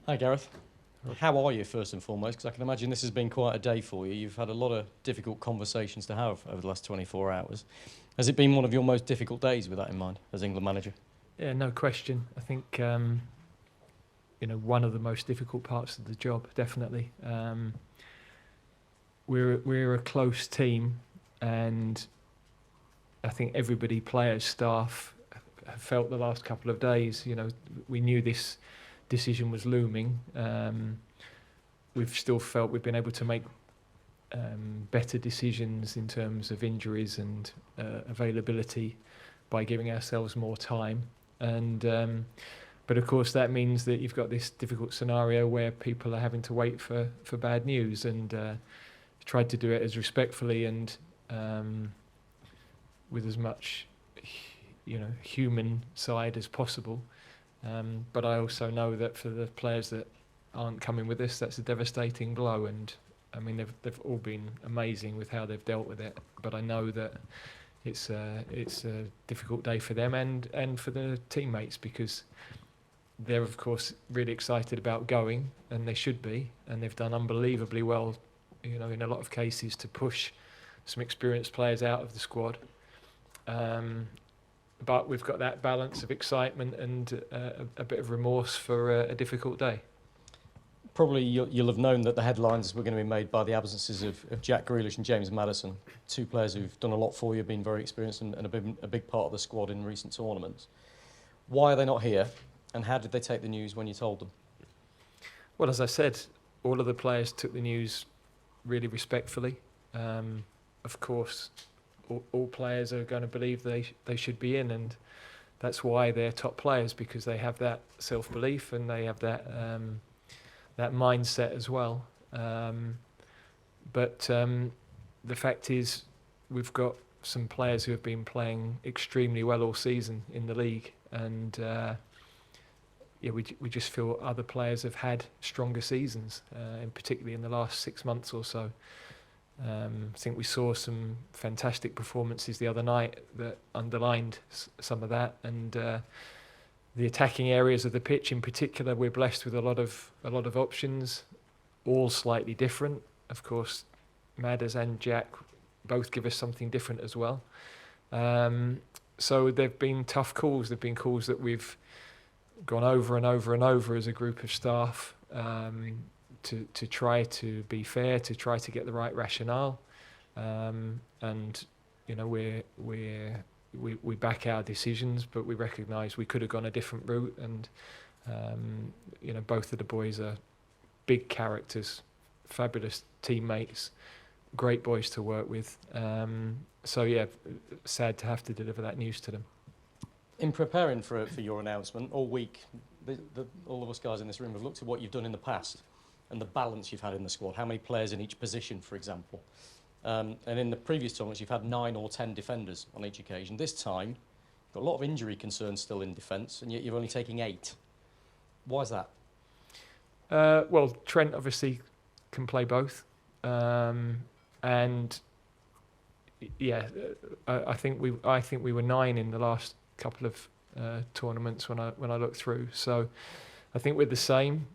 Hi, Gareth. How are you, first and foremost? Because I can imagine this has been quite a day for you. You've had a lot of difficult conversations to have over the last 24 hours. Has it been one of your most difficult days with that in mind, as England manager? Yeah, no question. I think one of the most difficult parts of the job, definitely. We're a close team, and I think everybody, players, staff, have felt the last couple of days. We knew this decision was looming. We've still felt we've been able to make better decisions in terms of injuries and availability by giving ourselves more time. But of course that means that you've got this difficult scenario where people are having to wait for bad news, and tried to do it as respectfully and with as much human side as possible. But I also know that for the players that aren't coming with us, that's a devastating blow, and I mean they've all been amazing with how they've dealt with it, but I know that it's a difficult day for them and for the teammates, because they're of course really excited about going, and they should be, and they've done unbelievably well, in a lot of cases, to push some experienced players out of the squad. But we've got that balance of excitement and a bit of remorse for a difficult day. Probably you'll have known that the headlines were going to be made by the absences of Jack Grealish and James Maddison, two players who've done a lot for you, been very experienced and have been a big part of the squad in recent tournaments. Why are they not here, and how did they take the news when you told them? Well, as I said, all of the players took the news really respectfully. Of course, all players are going to believe they should be in, and that's why they're top players, because they have that self-belief and they have that mindset as well. But the fact is, we've got some players who have been playing extremely well all season in the league, and we just feel other players have had stronger seasons, and particularly in the last 6 months or so. I think we saw some fantastic performances the other night that underlined some of that, and the attacking areas of the pitch in particular, we're blessed with a lot of options, all slightly different. Of course, Madders and Jack both give us something different as well. So they've been tough calls. They've been calls that we've gone over and over and over as a group of staff, to try to be fair, to try to get the right rationale, and we back our decisions, but we recognise we could have gone a different route, and both of the boys are big characters, fabulous teammates, great boys to work with. So yeah, sad to have to deliver that news to them. In preparing for your announcement all week, all of us guys in this room have looked at what you've done in the past and the balance you've had in the squad, how many players in each position, for example. And in the previous tournaments, you've had 9 or 10 defenders on each occasion. This time, you've got a lot of injury concerns still in defence, and yet you're only taking 8. Why is that? Well, Trent obviously can play both, and yeah, I think we were 9 in the last couple of tournaments when I looked through. So I think we're the same.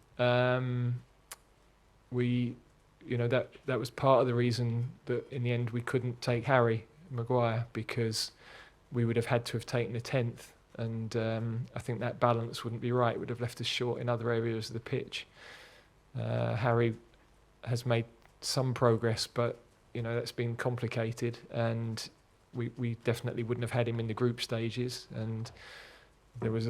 That was part of the reason that in the end we couldn't take Harry Maguire, because we would have had to have taken the 10th, and I think that balance wouldn't be right. It would have left us short in other areas of the pitch. Harry has made some progress, but that's been complicated, and we definitely wouldn't have had him in the group stages, and there was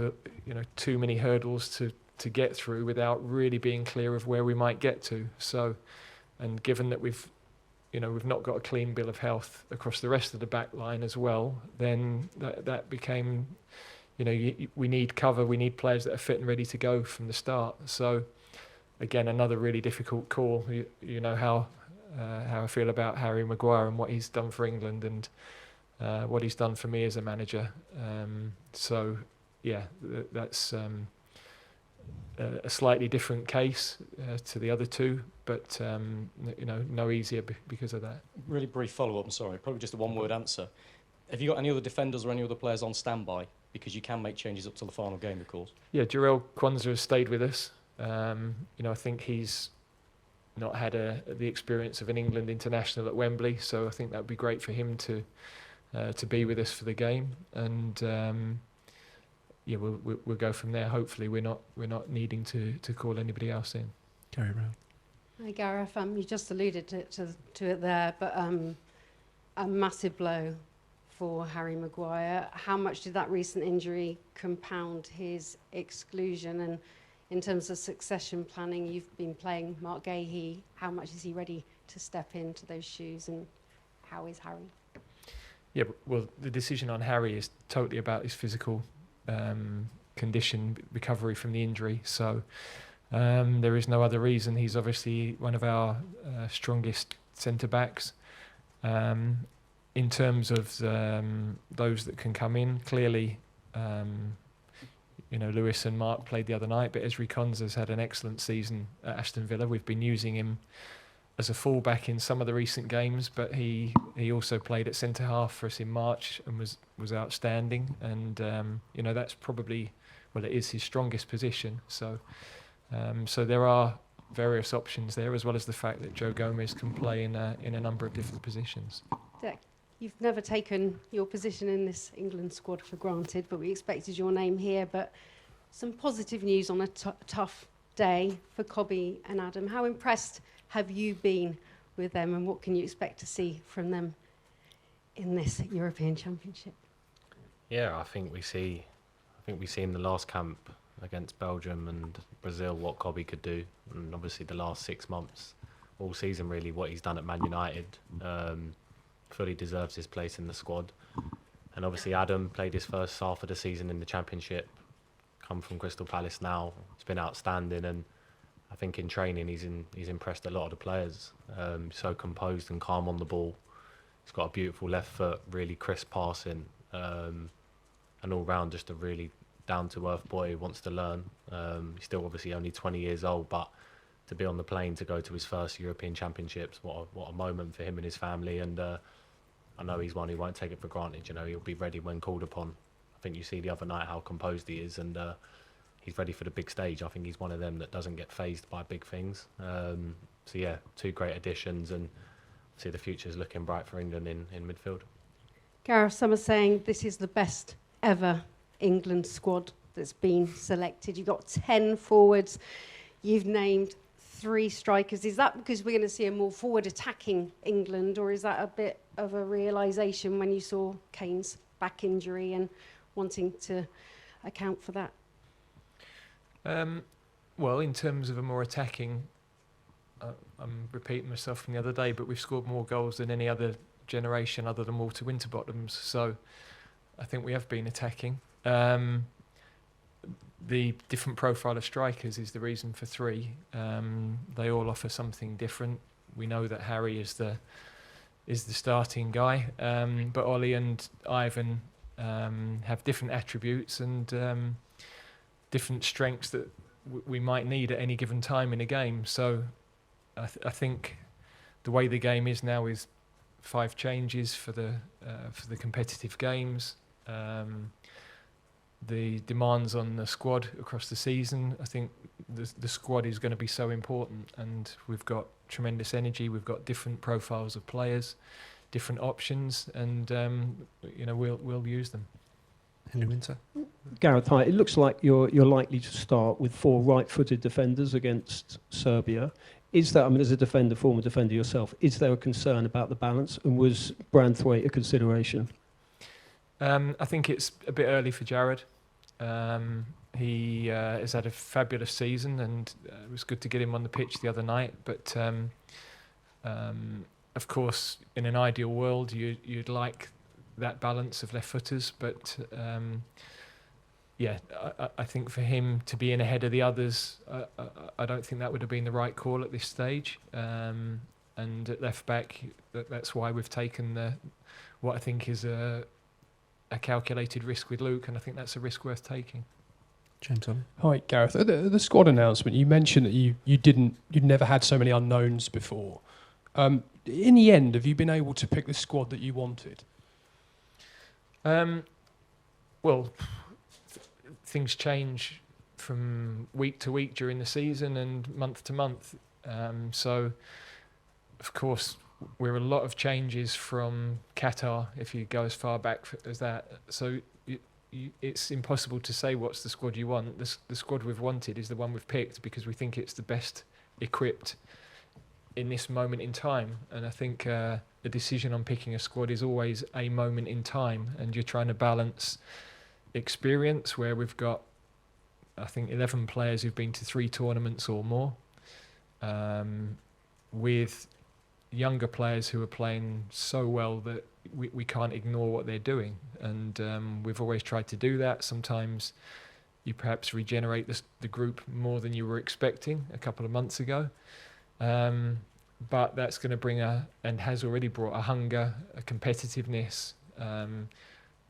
too many hurdles to get through without really being clear of where we might get to. So, and given that we've not got a clean bill of health across the rest of the back line as well, then that became, we need cover, we need players that are fit and ready to go from the start. So again, another really difficult call. You know how I feel about Harry Maguire and what he's done for England, and what he's done for me as a manager. So yeah, that's a slightly different case to the other two, but no easier because of that. Really brief follow-up, I'm sorry, probably just a one-word answer. Have you got any other defenders or any other players on standby? Because you can make changes up to the final game, of course. Yeah, Jarell Kwanzaa has stayed with us. I think he's not had the experience of an England international at Wembley, so I think that would be great for him to be with us for the game, and we'll go from there. Hopefully, we're not needing to call anybody else in. Carry around. Hi Gareth, you just alluded to it there, but a massive blow for Harry Maguire. How much did that recent injury compound his exclusion? And in terms of succession planning, you've been playing Mark Gahey. How much is he ready to step into those shoes, and how is Harry? Yeah, well, the decision on Harry is totally about his physical condition, recovery from the injury. So there is no other reason. He's obviously one of our strongest centre-backs. In terms of those that can come in, clearly, Lewis and Mark played the other night, but Esri Konsa's had an excellent season at Aston Villa. We've been using him as a fullback in some of the recent games, but he also played at centre half for us in March and was outstanding. And that's probably, it is his strongest position. So there are various options there, as well as the fact that Joe Gomez can play in a number of different positions. Dick, you've never taken your position in this England squad for granted, but we expected your name here. But some positive news on a tough day for Cobby and Adam. How impressed have you been with them, and what can you expect to see from them in this European Championship? Yeah, I think we see in the last camp against Belgium and Brazil what Cobby could do, and obviously the last 6 months, all season really, what he's done at Man United, fully deserves his place in the squad. And obviously Adam played his first half of the season in the Championship, come from Crystal Palace now, it's been outstanding, and I think in training he's impressed a lot of the players. So composed and calm on the ball. He's got a beautiful left foot, really crisp passing, and all round just a really down-to-earth boy who wants to learn. He's still obviously only 20 years old, but to be on the plane to go to his first European Championships, what a moment for him and his family. And I know he's one who won't take it for granted. He'll be ready when called upon. I think you see the other night how composed he is, and he's ready for the big stage. I think he's one of them that doesn't get fazed by big things. So yeah, 2 great additions, and see the future's looking bright for England in midfield. Gareth, some are saying this is the best ever England squad that's been selected. You've got 10 forwards. You've named 3 strikers. Is that because we're going to see a more forward attacking England, or is that a bit of a realisation when you saw Kane's back injury and wanting to account for that? Well, in terms of a more attacking, I'm repeating myself from the other day, but we've scored more goals than any other generation other than Walter Winterbottoms. So I think we have been attacking. The different profile of strikers is the reason for 3. They all offer something different. We know that Harry is the starting guy, but Ollie and Ivan have different attributes and different strengths that we might need at any given time in a game. So I think the way the game is now is 5 changes for the competitive games. The demands on the squad across the season, I think the squad is going to be so important, and we've got tremendous energy, we've got different profiles of players, different options, and we'll use them. Henry Winter. Gareth, hi. It looks like you're likely to start with 4 right-footed defenders against Serbia. Is that, as a defender, former defender yourself, is there a concern about the balance, and was Branthwaite a consideration? I think it's a bit early for Jared. He has had a fabulous season, and it was good to get him on the pitch the other night. But of course, in an ideal world, you'd like that balance of left footers. But I think for him to be in ahead of the others, I don't think that would have been the right call at this stage. And at left back, that's why we've taken what I think is a calculated risk with Luke, and I think that's a risk worth taking. James Ollie. Hi, Gareth. At the squad announcement, you mentioned that you'd never had so many unknowns before. In the end, have you been able to pick the squad that you wanted? Things change from week to week during the season and month to month. So, of course, we're a lot of changes from Qatar, if you go as far back as that. So it's impossible to say what's the squad you want. The squad we've wanted is the one we've picked because we think it's the best equipped in this moment in time. And I think the decision on picking a squad is always a moment in time, and you're trying to balance experience, where we've got, I think, 11 players who've been to 3 tournaments or more, with younger players who are playing so well that we can't ignore what they're doing. And we've always tried to do that. Sometimes you perhaps regenerate the group more than you were expecting a couple of months ago. But that's going to bring and has already brought a hunger, a competitiveness.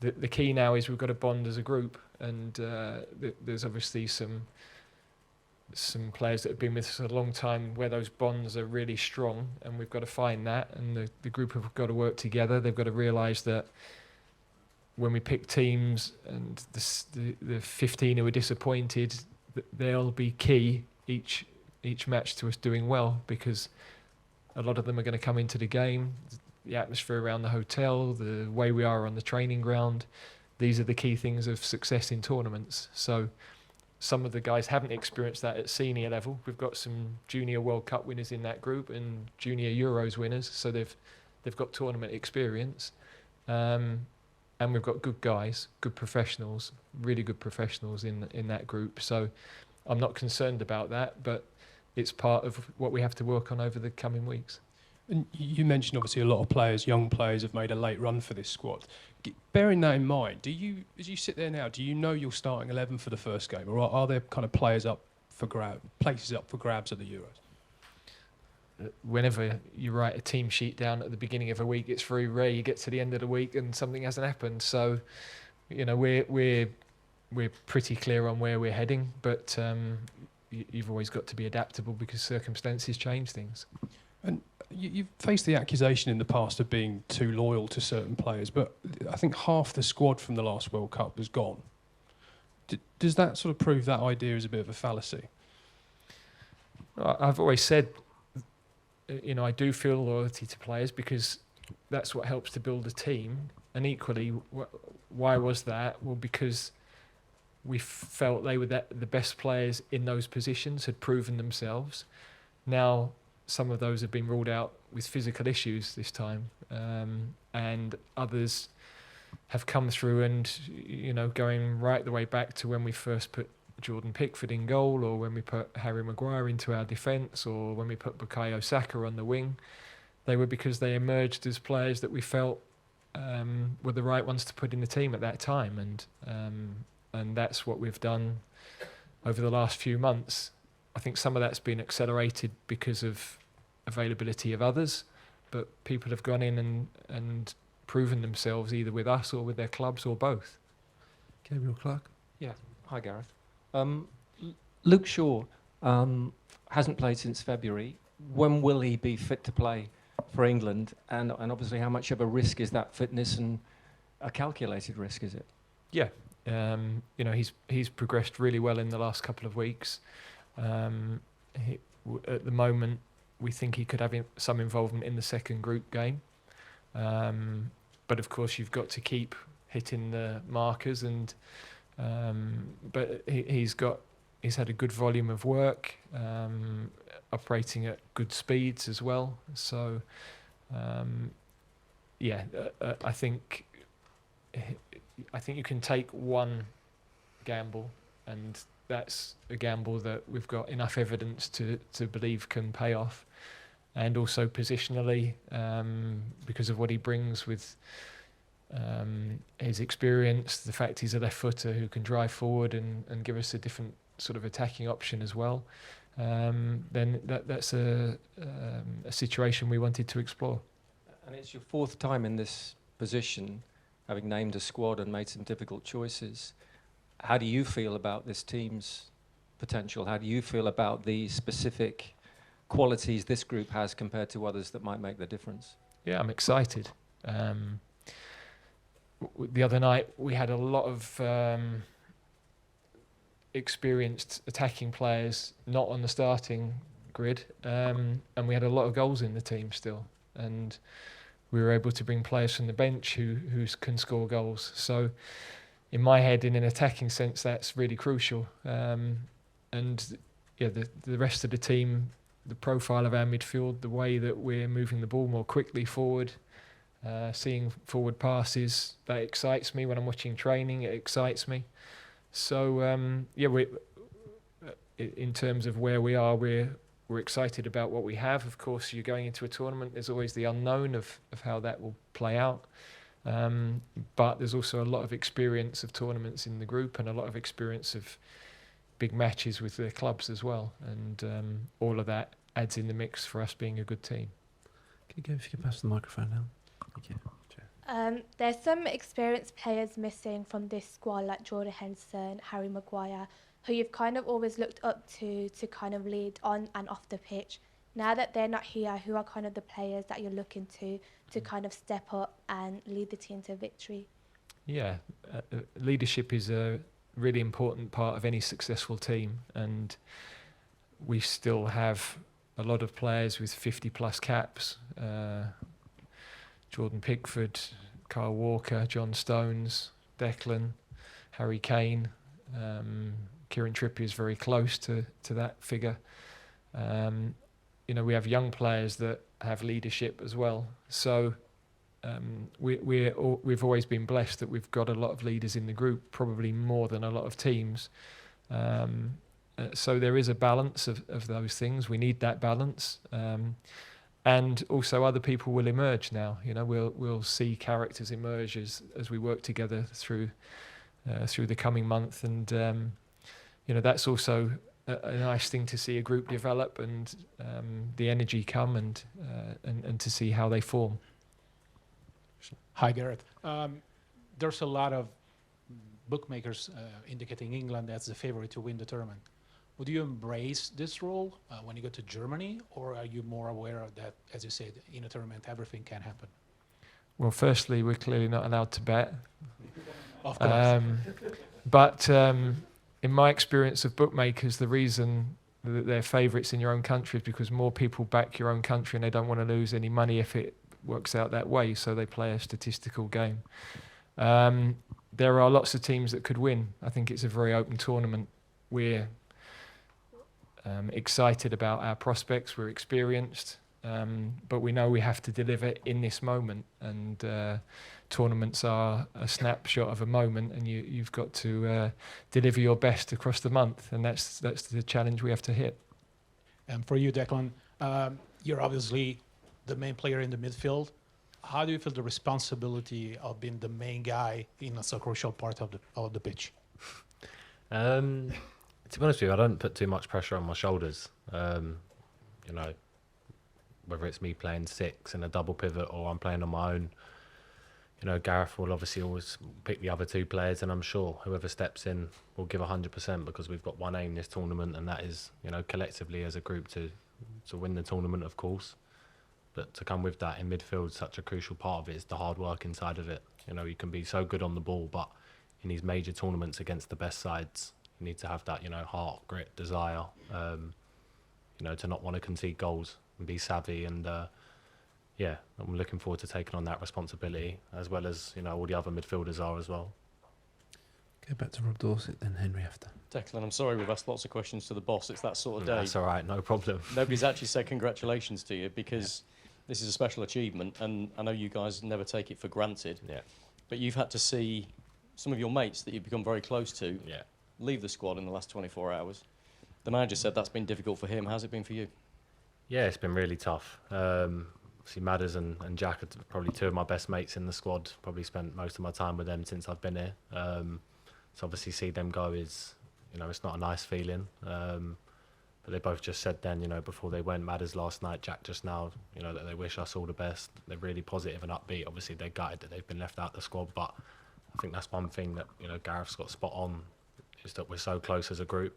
The key now is we've got to bond as a group, and there's obviously some players that have been with us a long time where those bonds are really strong, and we've got to find that, and the group have got to work together. They've got to realise that when we pick teams and the 15 who are disappointed, they'll be key each match to us doing well, because a lot of them are going to come into the game, the atmosphere around the hotel, the way we are on the training ground. These are the key things of success in tournaments. So some of the guys haven't experienced that at senior level. We've got some junior World Cup winners in that group and junior Euros winners, so they've got tournament experience. And we've got good guys, good professionals, really good professionals in that group. So I'm not concerned about that, but it's part of what we have to work on over the coming weeks. And you mentioned obviously a lot of players, young players, have made a late run for this squad. Bearing that in mind, do you, as you sit there now, do you know you're starting 11 for the first game, or are there kind of places up for grabs at the Euros? Whenever you write a team sheet down at the beginning of a week, it's very rare you get to the end of the week and something hasn't happened. So, you know, we're pretty clear on where we're heading, but you've always got to be adaptable because circumstances change things. And you've faced the accusation in the past of being too loyal to certain players, but I think half the squad from the last World Cup was gone. Does that sort of prove that idea is a bit of a fallacy? I've always said, you know, I do feel loyalty to players because that's what helps to build a team. And equally, why was that? Well, because we felt they were the best players in those positions, had proven themselves. Now, some of those have been ruled out with physical issues this time, and others have come through and, you know, going right the way back to when we first put Jordan Pickford in goal, or when we put Harry Maguire into our defence, or when we put Bukayo Saka on the wing. They were because they emerged as players that we felt were the right ones to put in the team at that time, and that's what we've done over the last few months. I think some of that's been accelerated because of availability of others, but people have gone in and proven themselves either with us or with their clubs or both. Gabriel Clark. Yeah, hi Gareth. Luke Shaw hasn't played since February. When will he be fit to play for England? And obviously, how much of a risk is that fitness, and a calculated risk is it? Yeah, you know, he's progressed really well in the last couple of weeks. At the moment, we think he could have some involvement in the second group game. But of course, you've got to keep hitting the markers, and but he's had a good volume of work, operating at good speeds as well. So, I think you can take one gamble, and that's a gamble that we've got enough evidence to believe can pay off. And also positionally, because of what he brings with his experience, the fact he's a left footer who can drive forward and give us a different sort of attacking option as well, then that's a situation we wanted to explore. And it's your 4th time in this position, having named a squad and made some difficult choices. How do you feel about this team's potential? How do you feel about the specific qualities this group has compared to others that might make the difference? Yeah, I'm excited. The other night we had a lot of experienced attacking players not on the starting grid, and we had a lot of goals in the team still, and we were able to bring players from the bench who can score goals. So in my head, in an attacking sense, that's really crucial. And yeah, the rest of the team, the profile of our midfield, the way that we're moving the ball more quickly forward, seeing forward passes, that excites me when I'm watching training. It excites me. So in terms of where we are, we're excited about what we have. Of course, you're going into a tournament. There's always the unknown of how that will play out. But there's also a lot of experience of tournaments in the group and a lot of experience of big matches with their clubs as well. And all of that adds in the mix for us being a good team. Can you go if you can pass the microphone now? Thank you. There's some experienced players missing from this squad, like Jordan Henderson, Harry Maguire, who you've kind of always looked up to kind of lead on and off the pitch. Now that they're not here, who are kind of the players that you're looking to kind of step up and lead the team to victory? Yeah, leadership is a really important part of any successful team, and we still have a lot of players with 50 plus caps. Jordan Pickford, Kyle Walker, John Stones, Declan, Harry Kane. Kieran Trippier is very close to that figure. We have young players that have leadership as well. So we've always been blessed that we've got a lot of leaders in the group, probably more than a lot of teams. So there is a balance of those things. We need that balance. And also other people will emerge now. We'll see characters emerge as we work together through the coming month. And that's also a nice thing to see a group develop and the energy come and to see how they form. Hi, Gareth. There's a lot of bookmakers indicating England as the favorite to win the tournament. Would you embrace this role when you go to Germany, or are you more aware of that, as you said, in a tournament everything can happen? Well, firstly, we're clearly not allowed to bet. Of course. But in my experience of bookmakers, the reason that they're favourites in your own country is because more people back your own country and they don't want to lose any money if it works out that way, so they play a statistical game. There are lots of teams that could win. I think it's a very open tournament. We're excited about our prospects, we're experienced, but we know we have to deliver in this moment, and tournaments are a snapshot of a moment, and you've got to deliver your best across the month, and that's the challenge we have to hit. And for you, Declan, you're obviously the main player in the midfield. How do you feel the responsibility of being the main guy in a so crucial part of the pitch? To be honest with you, I don't put too much pressure on my shoulders. Whether it's me playing six in a double pivot or I'm playing on my own, Gareth will obviously always pick the other two players, and I'm sure whoever steps in will give 100% because we've got one aim this tournament, and that is, collectively as a group to win the tournament, of course. But to come with that in midfield, such a crucial part of it is the hard work inside of it. You can be so good on the ball, but in these major tournaments against the best sides, you need to have that, heart, grit, desire, to not want to concede goals and be savvy. And I'm looking forward to taking on that responsibility, as well as, all the other midfielders are as well. Go back to Rob Dorset, then Henry after. Declan, I'm sorry we've asked lots of questions to the boss. It's that sort of day. That's all right, no problem. Nobody's actually said congratulations to you because this is a special achievement, and I know you guys never take it for granted. Yeah. But you've had to see some of your mates that you've become very close to leave the squad in the last 24 hours. The manager said that's been difficult for him. How's it been for you? Yeah, it's been really tough. See, Madders and Jack are probably two of my best mates in the squad. Probably spent most of my time with them since I've been here. So obviously see them go is, it's not a nice feeling. But they both just said then, before they went, Madders last night, Jack just now, that they wish us all the best. They're really positive and upbeat. Obviously they're gutted that they've been left out of the squad, but I think that's one thing that, Gareth's got spot on, is that we're so close as a group,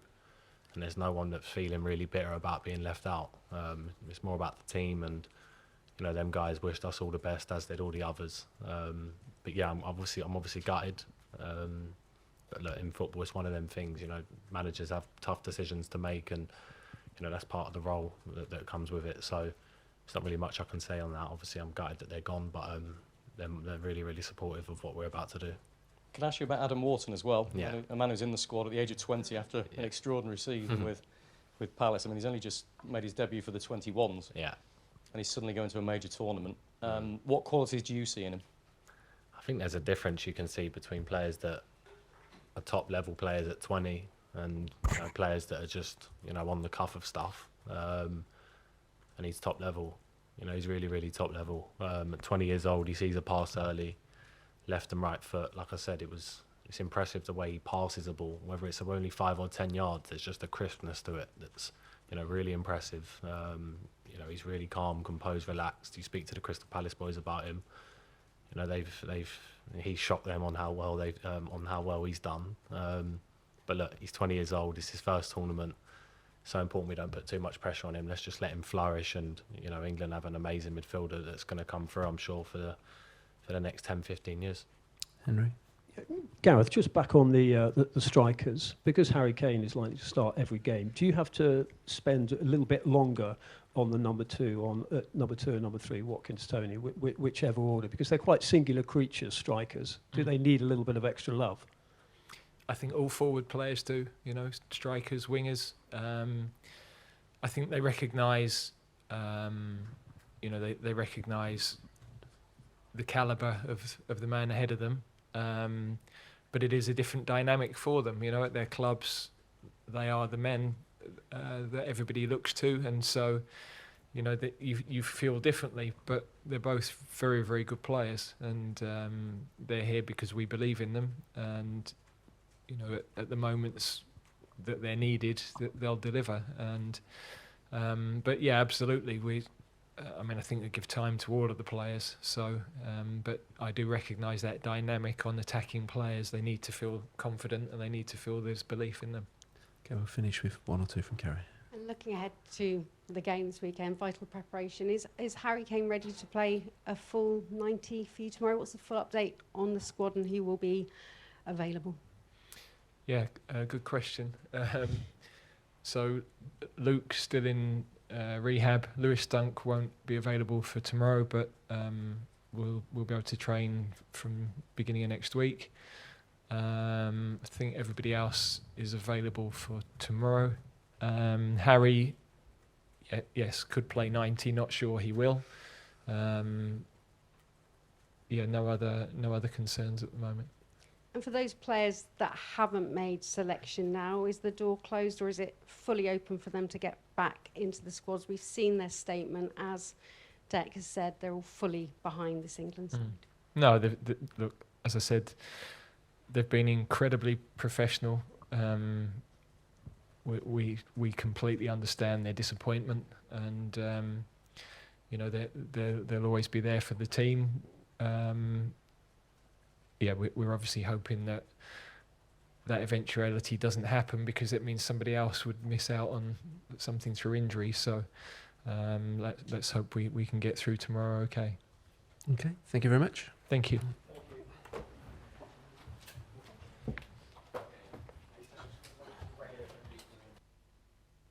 and there's no one that's feeling really bitter about being left out. It's more about the team, and them guys wished us all the best, as did all the others. But yeah, I'm obviously gutted. But look, in football, it's one of them things. You know, managers have tough decisions to make, and you know that's part of the role that comes with it. So there's not really much I can say on that. Obviously, I'm gutted that they're gone, but they're really, really supportive of what we're about to do. Can I ask you about Adam Wharton as well? Yeah. A man who's in the squad at the age of 20 after an extraordinary season with Palace. I mean, he's only just made his debut for the 21s. Yeah. And he's suddenly going to a major tournament. What qualities do you see in him? I think there's a difference you can see between players that are top level players at 20 and players that are just on the cuff of stuff. And he's top level. He's really, really top level. At 20 years old, he sees a pass early, left and right foot. Like I said, it's impressive the way he passes a ball. Whether it's only 5 or 10 yards, there's just a crispness to it that's really impressive. He's really calm, composed, relaxed. You speak to the Crystal Palace boys about him. He's shocked them on how well he's done. But look, he's 20 years old. It's his first tournament. So important we don't put too much pressure on him. Let's just let him flourish. And England have an amazing midfielder that's going to come through, I'm sure, for the next 10, 15 years. Henry? Gareth, just back on the strikers, because Harry Kane is likely to start every game, do you have to spend a little bit longer on the number two and number three, Watkins, Tony, whichever order, because they're quite singular creatures, strikers? Do they need a little bit of extra love? I think all forward players do, strikers, wingers. I think they recognise, they recognise the calibre of the man ahead of them. But it is a different dynamic for them. At their clubs, they are the men that everybody looks to, and so that you feel differently. But they're both very, very good players, and they're here because we believe in them. And at the moments that they're needed, that they'll deliver. And but yeah, absolutely, I think they give time to all of the players. So, but I do recognise that dynamic on attacking players. They need to feel confident and they need to feel there's belief in them. Okay, we'll finish with one or two from Kerry. And looking ahead to the game this weekend, vital preparation. Is Harry Kane ready to play a full 90 for you tomorrow? What's the full update on the squad and who will be available? Yeah, good question. So Luke's still in rehab. Lewis Dunk won't be available for tomorrow, but we'll be able to train from beginning of next week. I think everybody else is available for tomorrow. Harry, yes, could play 90. Not sure he will. No other concerns at the moment. And for those players that haven't made selection now, is the door closed or is it fully open for them to get back into the squads? We've seen their statement, as Dec has said, they're all fully behind this England side. No, look, as I said, they've been incredibly professional. We completely understand their disappointment, and they'll always be there for the team. We're obviously hoping that eventuality doesn't happen, because it means somebody else would miss out on something through injury. So let's hope we can get through tomorrow okay. Okay, thank you very much. Thank you.